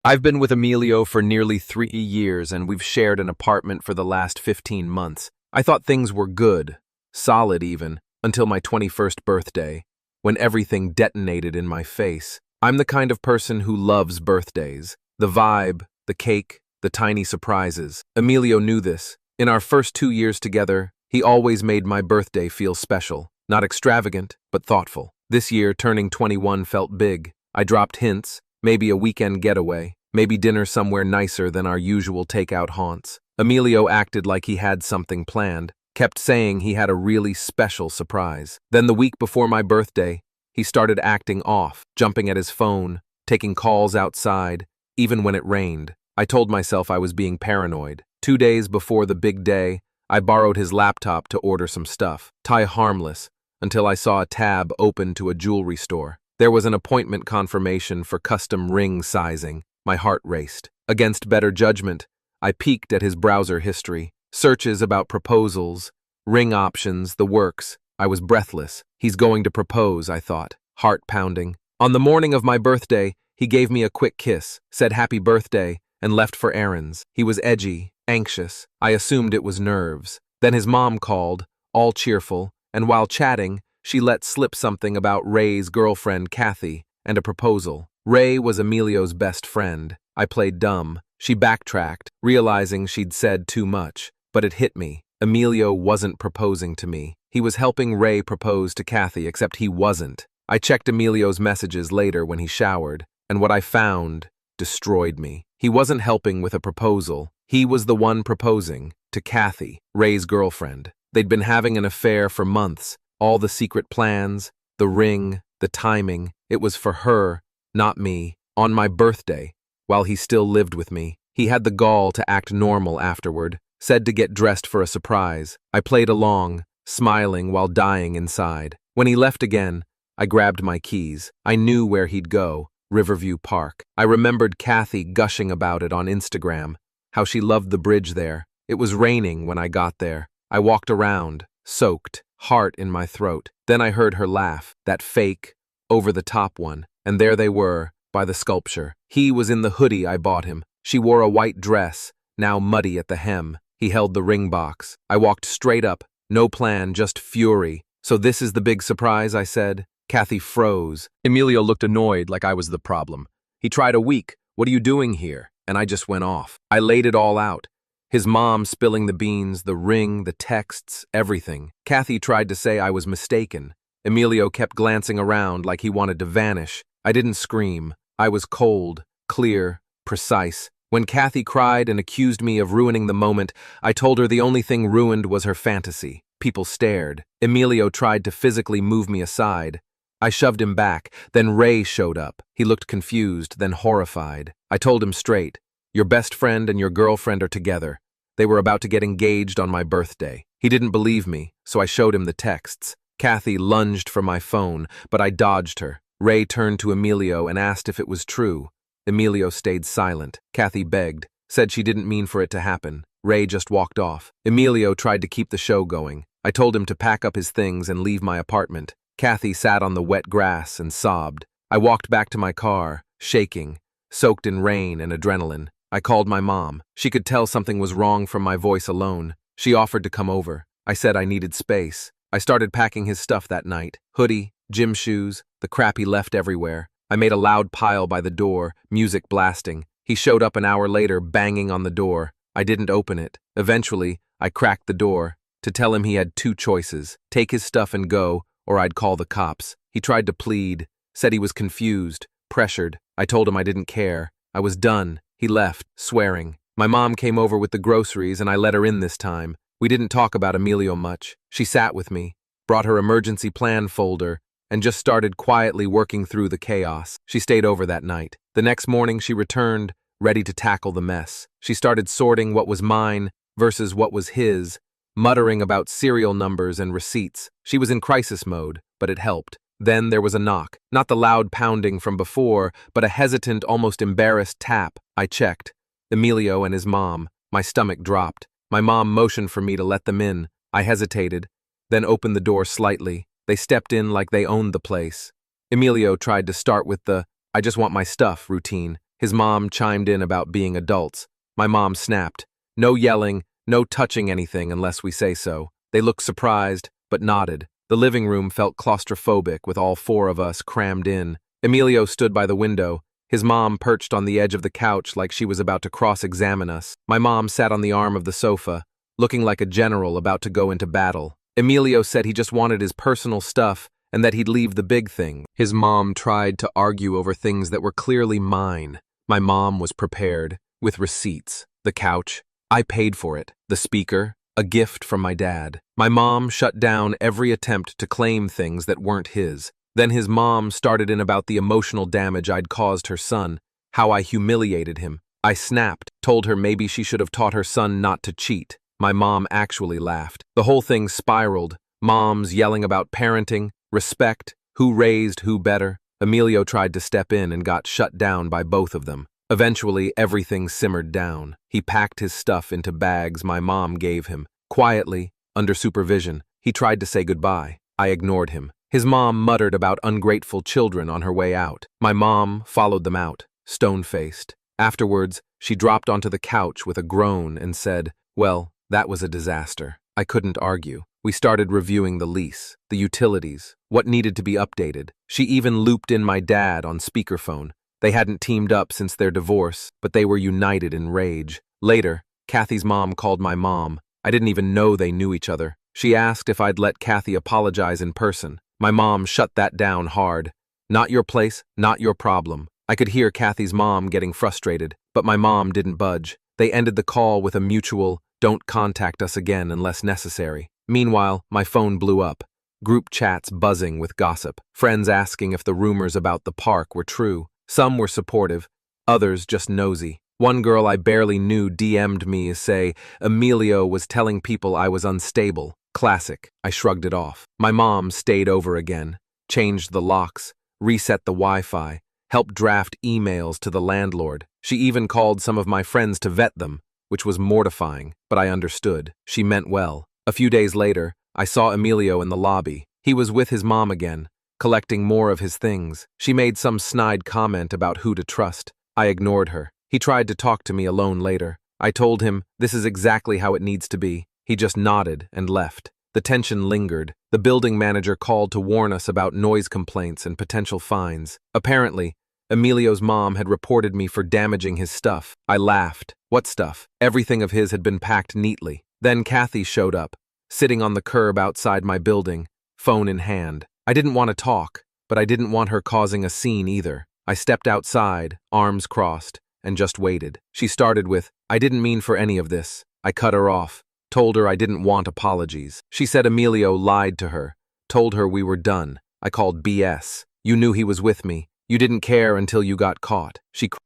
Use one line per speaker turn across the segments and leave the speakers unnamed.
I've been with Emilio for nearly 3 years, and we've shared an apartment for the last 15 months. I thought things were good, solid even, until my 21st birthday, when everything detonated in my face. I'm the kind of person who loves birthdays. The vibe, the cake, the tiny surprises. Emilio knew this. In our first 2 years together, he always made my birthday feel special. Not extravagant, but thoughtful. This year, turning 21 felt big. I dropped hints, maybe a weekend getaway, maybe dinner somewhere nicer than our usual takeout haunts. Emilio acted like he had something planned, kept saying he had a really special surprise. Then the week before my birthday, he started acting off, jumping at his phone, taking calls outside, even when it rained. I told myself I was being paranoid. 2 days before the big day, I borrowed his laptop to order some stuff. Harmless, until I saw a tab open to a jewelry store. There was an appointment confirmation for custom ring sizing. My heart raced. Against better judgment, I peeked at his browser history. Searches about proposals, ring options, the works. I was breathless. He's going to propose, I thought, heart pounding. On the morning of my birthday, he gave me a quick kiss, said happy birthday, and left for errands. He was edgy, anxious. I assumed it was nerves. Then his mom called, all cheerful, and while chatting, she let slip something about Ray's girlfriend, Kathy, and a proposal. Ray was Emilio's best friend. I played dumb. She backtracked, realizing she'd said too much. But it hit me. Emilio wasn't proposing to me. He was helping Ray propose to Kathy, except he wasn't. I checked Emilio's messages later when he showered, and what I found destroyed me. He wasn't helping with a proposal. He was the one proposing to Kathy, Ray's girlfriend. They'd been having an affair for months. All the secret plans, the ring, the timing, it was for her, not me. On my birthday, while he still lived with me, he had the gall to act normal afterward, said to get dressed for a surprise. I played along, smiling while dying inside. When he left again, I grabbed my keys. I knew where he'd go, Riverview Park. I remembered Kathy gushing about it on Instagram, how she loved the bridge there. It was raining when I got there. I walked around, soaked, heart in my throat. Then I heard her laugh, that fake, over-the-top one, and there they were, by the sculpture. He was in the hoodie I bought him. She wore a white dress, now muddy at the hem. He held the ring box. I walked straight up, no plan, just fury. So this is the big surprise, I said. Kathy froze. Emilio looked annoyed, like I was the problem. He tried a week. What are you doing here? And I just went off. I laid it all out. His mom spilling the beans, the ring, the texts, everything. Kathy tried to say I was mistaken. Emilio kept glancing around like he wanted to vanish. I didn't scream. I was cold, clear, precise. When Kathy cried and accused me of ruining the moment, I told her the only thing ruined was her fantasy. People stared. Emilio tried to physically move me aside. I shoved him back. Then Ray showed up. He looked confused, then horrified. I told him straight. Your best friend and your girlfriend are together. They were about to get engaged on my birthday. He didn't believe me, so I showed him the texts. Kathy lunged for my phone, but I dodged her. Ray turned to Emilio and asked if it was true. Emilio stayed silent. Kathy begged, said she didn't mean for it to happen. Ray just walked off. Emilio tried to keep the show going. I told him to pack up his things and leave my apartment. Kathy sat on the wet grass and sobbed. I walked back to my car, shaking, soaked in rain and adrenaline. I called my mom. She could tell something was wrong from my voice alone. She offered to come over. I said I needed space. I started packing his stuff that night. Hoodie, gym shoes, the crap he left everywhere. I made a loud pile by the door, music blasting. He showed up an hour later, banging on the door. I didn't open it. Eventually, I cracked the door to tell him he had two choices: take his stuff and go, or I'd call the cops. He tried to plead, said he was confused, pressured. I told him I didn't care. I was done. He left, swearing. My mom came over with the groceries and I let her in this time. We didn't talk about Emilio much. She sat with me, brought her emergency plan folder, and just started quietly working through the chaos. She stayed over that night. The next morning she returned, ready to tackle the mess. She started sorting what was mine versus what was his, muttering about serial numbers and receipts. She was in crisis mode, but it helped. Then there was a knock. Not the loud pounding from before, but a hesitant, almost embarrassed tap. I checked. Emilio and his mom. My stomach dropped. My mom motioned for me to let them in. I hesitated, then opened the door slightly. They stepped in like they owned the place. Emilio tried to start with the "I just want my stuff" routine. His mom chimed in about being adults. My mom snapped. No yelling, no touching anything unless we say so. They looked surprised, but nodded. The living room felt claustrophobic with all four of us crammed in. Emilio stood by the window, his mom perched on the edge of the couch like she was about to cross-examine us. My mom sat on the arm of the sofa, looking like a general about to go into battle. Emilio said he just wanted his personal stuff and that he'd leave the big thing. His mom tried to argue over things that were clearly mine. My mom was prepared, with receipts. The couch, I paid for it. The speaker, a gift from my dad. My mom shut down every attempt to claim things that weren't his. Then his mom started in about the emotional damage I'd caused her son, how I humiliated him. I snapped, told her maybe she should have taught her son not to cheat. My mom actually laughed. The whole thing spiraled. Moms yelling about parenting, respect, who raised who better. Emilio tried to step in and got shut down by both of them. Eventually, everything simmered down. He packed his stuff into bags my mom gave him. Quietly, under supervision, he tried to say goodbye. I ignored him. His mom muttered about ungrateful children on her way out. My mom followed them out, stone-faced. Afterwards, she dropped onto the couch with a groan and said, "Well, that was a disaster." I couldn't argue. We started reviewing the lease, the utilities, what needed to be updated. She even looped in my dad on speakerphone. They hadn't teamed up since their divorce, but they were united in rage. Later, Kathy's mom called my mom. I didn't even know they knew each other. She asked if I'd let Kathy apologize in person. My mom shut that down hard. Not your place, not your problem. I could hear Kathy's mom getting frustrated, but my mom didn't budge. They ended the call with a mutual, "Don't contact us again unless necessary." Meanwhile, my phone blew up. Group chats buzzing with gossip. Friends asking if the rumors about the park were true. Some were supportive, others just nosy. One girl I barely knew DM'd me to say Emilio was telling people I was unstable. Classic. I shrugged it off. My mom stayed over again, changed the locks, reset the Wi-Fi, helped draft emails to the landlord. She even called some of my friends to vet them, which was mortifying, but I understood. She meant well. A few days later, I saw Emilio in the lobby. He was with his mom again, collecting more of his things. She made some snide comment about who to trust. I ignored her. He tried to talk to me alone later. I told him, this is exactly how it needs to be. He just nodded and left. The tension lingered. The building manager called to warn us about noise complaints and potential fines. Apparently, Emilio's mom had reported me for damaging his stuff. I laughed. What stuff? Everything of his had been packed neatly. Then Kathy showed up, sitting on the curb outside my building, phone in hand. I didn't want to talk, but I didn't want her causing a scene either. I stepped outside, arms crossed, and just waited. She started with, "I didn't mean for any of this." I cut her off, told her I didn't want apologies. She said Emilio lied to her, told her we were done. I called BS. You knew he was with me. You didn't care until you got caught.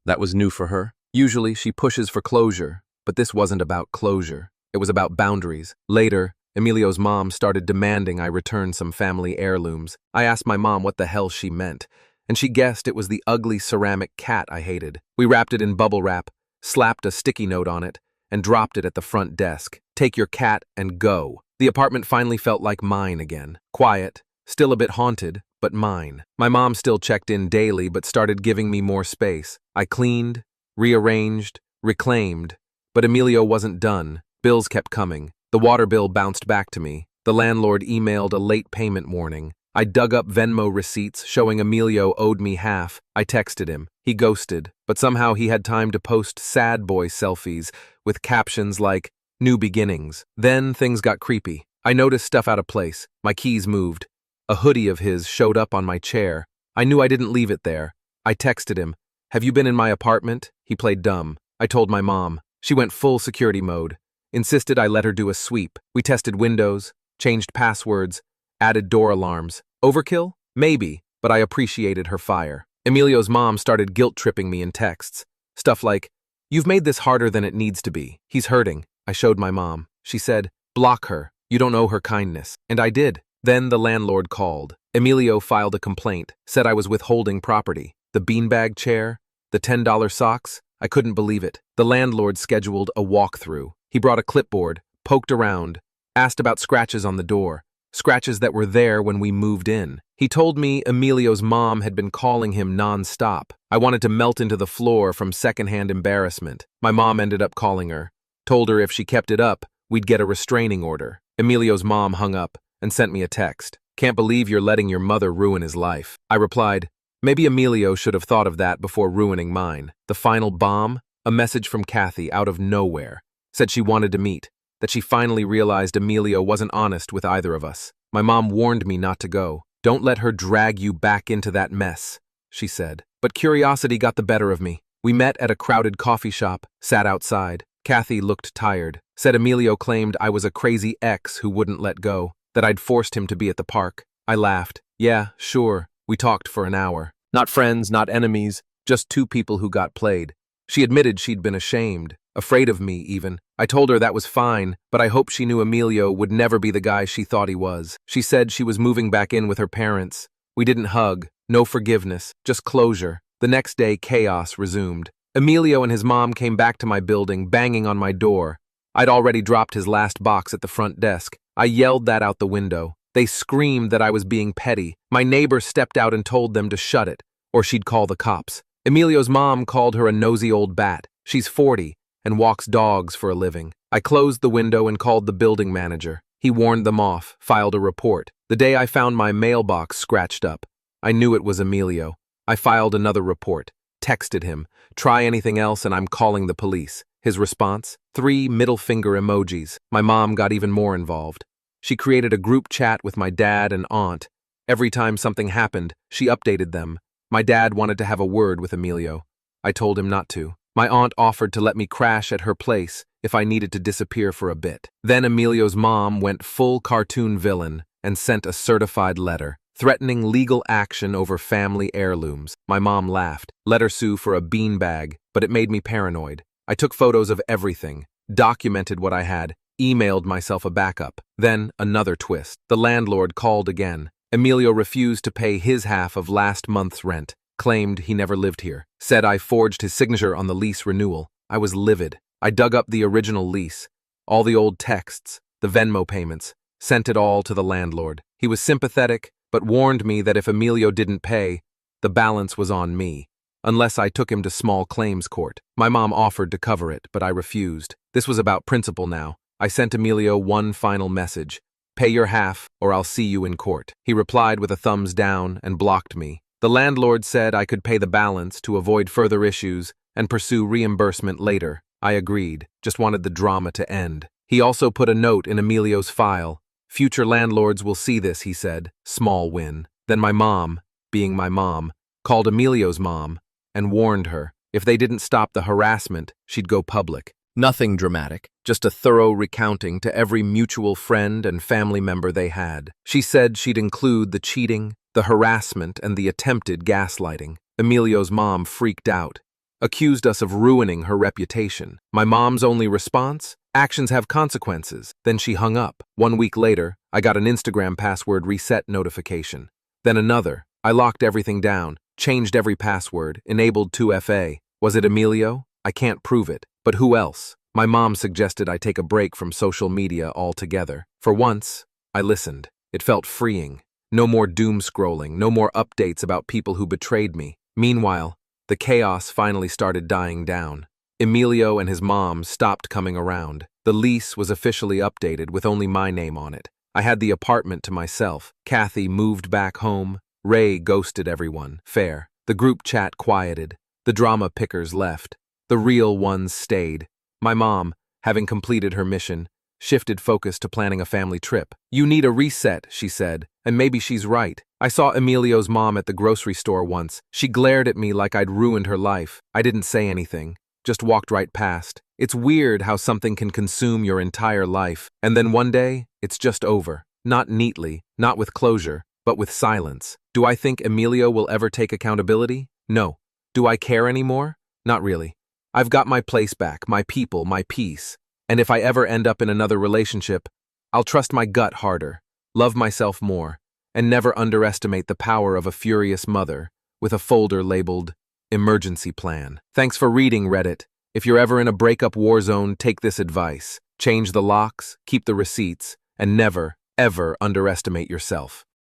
That was new for her. Usually she pushes for closure, but this wasn't about closure. It was about boundaries. Later, Emilio's mom started demanding I return some family heirlooms. I asked my mom what the hell she meant, and she guessed it was the ugly ceramic cat I hated. We wrapped it in bubble wrap, slapped a sticky note on it, and dropped it at the front desk. "Take your cat and go." The apartment finally felt like mine again. Quiet, still a bit haunted, but mine. My mom still checked in daily but started giving me more space. I cleaned, rearranged, reclaimed, but Emilio wasn't done. Bills kept coming. The water bill bounced back to me. The landlord emailed a late payment warning. I dug up Venmo receipts showing Emilio owed me half. I texted him. He ghosted, but somehow he had time to post sad boy selfies with captions like, "New beginnings." Then things got creepy. I noticed stuff out of place. My keys moved. A hoodie of his showed up on my chair. I knew I didn't leave it there. I texted him, "Have you been in my apartment?" He played dumb. I told my mom. She went full security mode. Insisted I let her do a sweep. We tested windows, changed passwords, added door alarms. Overkill? Maybe, but I appreciated her fire. Emilio's mom started guilt-tripping me in texts. Stuff like, "You've made this harder than it needs to be. He's hurting." I showed my mom. She said, "Block her. You don't owe her kindness." And I did. Then the landlord called. Emilio filed a complaint, said I was withholding property. The beanbag chair, the $10 socks, I couldn't believe it. The landlord scheduled a walkthrough. He brought a clipboard, poked around, asked about scratches on the door, scratches that were there when we moved in. He told me Emilio's mom had been calling him non-stop. I wanted to melt into the floor from secondhand embarrassment. My mom ended up calling her, told her if she kept it up, we'd get a restraining order. Emilio's mom hung up and sent me a text. "Can't believe you're letting your mother ruin his life." I replied, maybe Emilio should have thought of that before ruining mine. The final bomb? A message from Kathy out of nowhere. Said she wanted to meet, that she finally realized Emilio wasn't honest with either of us. My mom warned me not to go. "Don't let her drag you back into that mess," she said. But curiosity got the better of me. We met at a crowded coffee shop, sat outside. Kathy looked tired, said Emilio claimed I was a crazy ex who wouldn't let go, that I'd forced him to be at the park. I laughed. Yeah, sure. We talked for an hour. Not friends, not enemies, just two people who got played. She admitted she'd been ashamed, afraid of me even. I told her that was fine, but I hoped she knew Emilio would never be the guy she thought he was. She said she was moving back in with her parents. We didn't hug, no forgiveness, just closure. The next day, chaos resumed. Emilio and his mom came back to my building, banging on my door. I'd already dropped his last box at the front desk. I yelled that out the window. They screamed that I was being petty. My neighbor stepped out and told them to shut it, or she'd call the cops. Emilio's mom called her a nosy old bat. She's 40 and walks dogs for a living. I closed the window and called the building manager. He warned them off, filed a report. The day I found my mailbox scratched up, I knew it was Emilio. I filed another report, texted him, "Try anything else and I'm calling the police." His response? 3 middle finger emojis. My mom got even more involved. She created a group chat with my dad and aunt. Every time something happened, she updated them. My dad wanted to have a word with Emilio. I told him not to. My aunt offered to let me crash at her place if I needed to disappear for a bit. Then Emilio's mom went full cartoon villain and sent a certified letter, threatening legal action over family heirlooms. My mom laughed, let her sue for a beanbag, but it made me paranoid. I took photos of everything, documented what I had, emailed myself a backup. Then, another twist. The landlord called again. Emilio refused to pay his half of last month's rent, claimed he never lived here, said I forged his signature on the lease renewal. I was livid. I dug up the original lease, all the old texts, the Venmo payments, sent it all to the landlord. He was sympathetic, but warned me that if Emilio didn't pay, the balance was on me, unless I took him to small claims court. My mom offered to cover it, but I refused. This was about principle now. I sent Emilio one final message. "Pay your half, or I'll see you in court." He replied with a thumbs down and blocked me. The landlord said I could pay the balance to avoid further issues and pursue reimbursement later. I agreed, just wanted the drama to end. He also put a note in Emilio's file. "Future landlords will see this," he said. Small win. Then my mom, being my mom, called Emilio's mom and warned her if they didn't stop the harassment, she'd go public. Nothing dramatic, just a thorough recounting to every mutual friend and family member they had. She said she'd include the cheating, the harassment, and the attempted gaslighting. Emilio's mom freaked out, accused us of ruining her reputation. My mom's only response? Actions have consequences. Then she hung up. 1 week later, I got an Instagram password reset notification. Then another. I locked everything down, changed every password, enabled 2FA. Was it Emilio? I can't prove it. But who else? My mom suggested I take a break from social media altogether. For once, I listened. It felt freeing. No more doom scrolling, no more updates about people who betrayed me. Meanwhile, the chaos finally started dying down. Emilio and his mom stopped coming around. The lease was officially updated with only my name on it. I had the apartment to myself. Kathy moved back home. Ray ghosted everyone. Fair. The group chat quieted. The drama pickers left. The real ones stayed. My mom, having completed her mission, shifted focus to planning a family trip. "You need a reset," she said, and maybe she's right. I saw Emilio's mom at the grocery store once. She glared at me like I'd ruined her life. I didn't say anything, just walked right past. It's weird how something can consume your entire life, and then one day, it's just over. Not neatly, not with closure, but with silence. Do I think Emilio will ever take accountability? No. Do I care anymore? Not really. I've got my place back, my people, my peace. And if I ever end up in another relationship, I'll trust my gut harder, love myself more, and never underestimate the power of a furious mother with a folder labeled Emergency Plan. Thanks for reading, Reddit. If you're ever in a breakup war zone, take this advice. Change the locks, keep the receipts, and never, ever underestimate yourself.